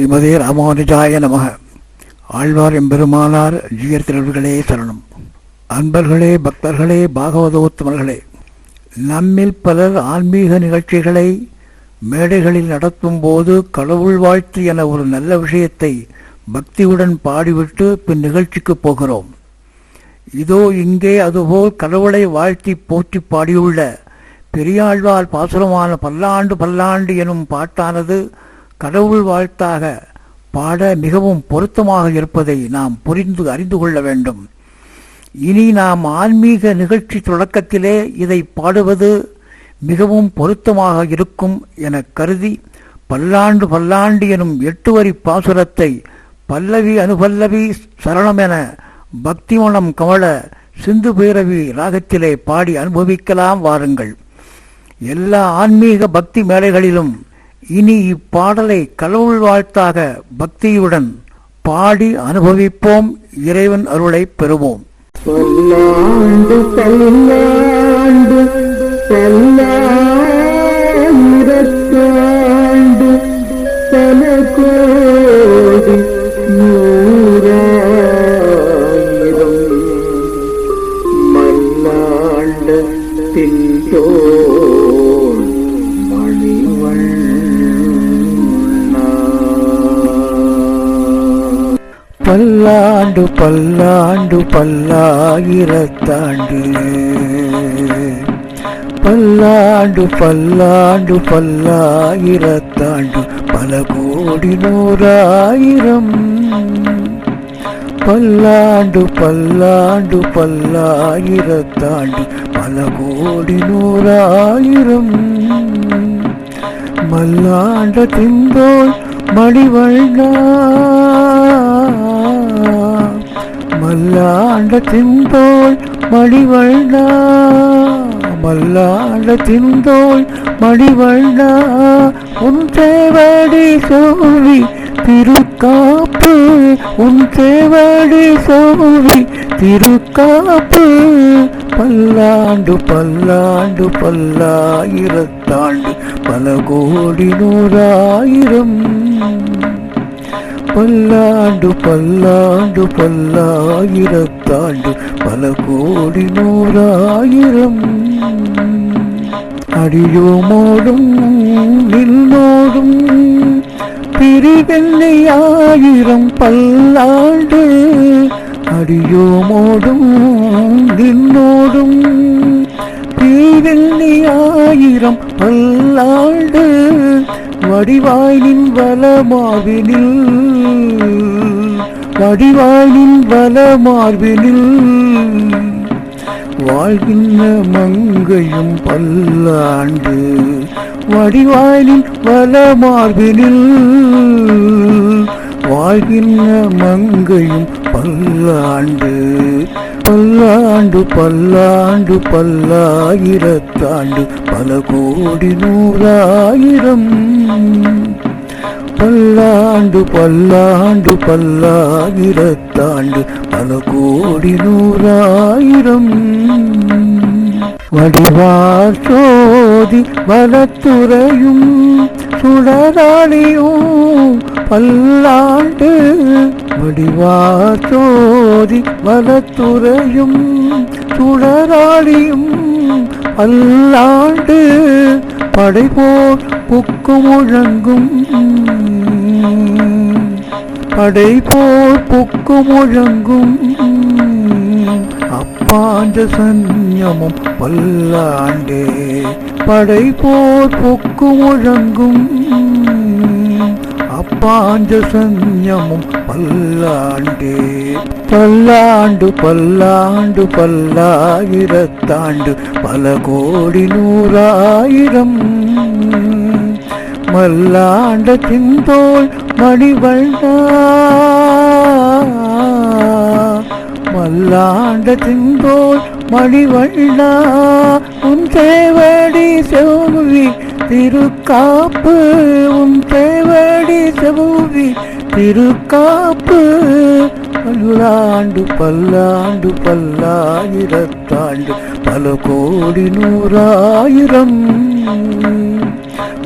ஸ்ரீமதே ராமானுஜாய நமக. ஆழ்வார் எம்பெருமானார் ஜீயர் திருவர்களே சரணம். அன்பர்களே, பக்தர்களே, பாகவதோத்தமர்களே, நம்மில் பலர் ஆன்மீக நிகழ்ச்சிகளை மேடைகளில் நடத்தும் போது கடவுள் வாழ்த்து என ஒரு நல்ல விஷயத்தை பக்தியுடன் பாடிவிட்டு பின் நிகழ்ச்சிக்கு போகிறோம். இதோ இங்கே அதுபோல் கடவுளை வாழ்த்தி போற்றி பாடியுள்ள பெரியாழ்வார் பாசுரமான பல்லாண்டு பல்லாண்டு எனும் பாட்டானது கடவுள் வாழ்த்தாக பாட மிகவும் பொருத்தமாக இருப்பதை நாம் புரிந்து அறிந்து கொள்ள வேண்டும். இனி நாம் ஆன்மீக நிகழ்ச்சி தொடக்கத்திலே இதை பாடுவது மிகவும் பொருத்தமாக இருக்கும் என கருதி பல்லாண்டு பல்லாண்டு எனும் 8 வரி பாசுரத்தை பல்லவி அனுபல்லவி சரணம் என பக்தி மனம் கமல சிந்து பைரவி ராகத்திலே பாடி அனுபவிக்கலாம் வாருங்கள். எல்லா ஆன்மீக பக்தி மேடைகளிலும் இனி இப்பாடலை கடவுள் வாழ்த்தாக பக்தியுடன் பாடி அனுபவிப்போம். இறைவன் அருளை பெறுவோம். பல்லாண்டு பல்லாண்டு பல்லாயிரத்தாண்டு பல கோடி நூறாயிரம் மல்லாண்டு தின்றோர் மணிவண்ணா. பல்லாண்டு பல்லாண்டு பல்லாயிரத்தாண்டு பல்லாண்டு பல்லாண்டு பல்லாயிரத்தாண்டு பல கோடி நூறாயிரம் பல்லாண்டு பல்லாண்டு பல்லாயிரத்தாண்டு பல கோடி நூறாயிரம் மல்லாண்ட திம்போல் மணிவண்ணா மல்லாண்ட திம்போல் மணிவண்ணா மல்லாண்ட திந்தோள் மணிவண்ணா உன் சேவடி சோழி திருக்காப்பு உன் சேவடி சோழி திருக்காப்பு பல்லாண்டு பல்லாண்டு பல்லாயிரத்தாண்டு பல கோடி நூறாயிரம் பல்லாண்டு பல்லாண்டு பல்லாயிரத்தாண்டு பல கோடி நூறாயிரம் அடியோமோடும் நின்னோடும் பிரிவெல்லையாயிரம் பல்லாண்டு அடியோமோடும் நின்னோடும் பிரிவெல்லையாயிரம் பல்லாண்டு வடிவாயினின் வலமார்பினில் வடிவாயினின் வலமார்பினில் வாழ்கின்ற மங்கையும் பல்லாண்டு வடிவாயினின் வலமார்பினில் வாழ்கின்ற மங்கையும் பல்லாண்டு பல்லாண்டு பல்லாண்டு பல்லாயிரத்தாண்டு பல கோடி நூறாயிரம் பல்லாண்டு பல்லாண்டு பல்லாயிரத்தாண்டு பல கோடி நூறாயிரம் வடிவார் சோதி வலத்துறையும் சுடராளியும் பல்லாண்டு வடிவார் சோதி வலத்துறையும் சுடராளியும் பல்லாண்டு படைபோர் புக்கு முழங்கும் படைபோர் புக்கு முழங்கும் அப்பாஞ்ச சன்யமும் பல்லாண்டே படைபோர் புக்கு முழங்கும் அப்பாஞ்ச சன்யமும் பல்லாண்டே பல்லாண்டு பல்லாண்டு பல்லாயிரத்தாண்டு பல கோடி நூறாயிரம் மல்லாண்ட திந்தோள் மணிவண்ணா மல்லாண்ட திந்தோள் மணிவண்ணா உன் சேவடி செவ்வி திருக்காப்பு உன் சேவடி செவ்வி திருக்காப்பு பல்லாண்டு பல்லாண்டு பல்லாயிரத்தாண்டு பல கோடி நூறாயிரம்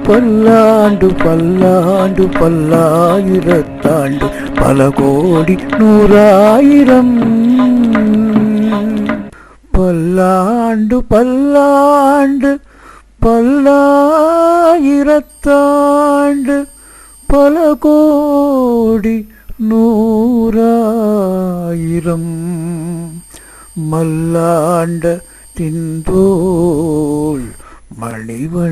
பல்லாண்டு பல்லாண்டு பல்லாயிரத்தாண்டு பல கோடி நூறாயிரம் பல்லாண்டு பல்லாண்டு பல்லாயிரத்தாண்டு பல கோடி நூறாயிரம் மல்லாண்ட திந்தோள் மணிவண்ணா.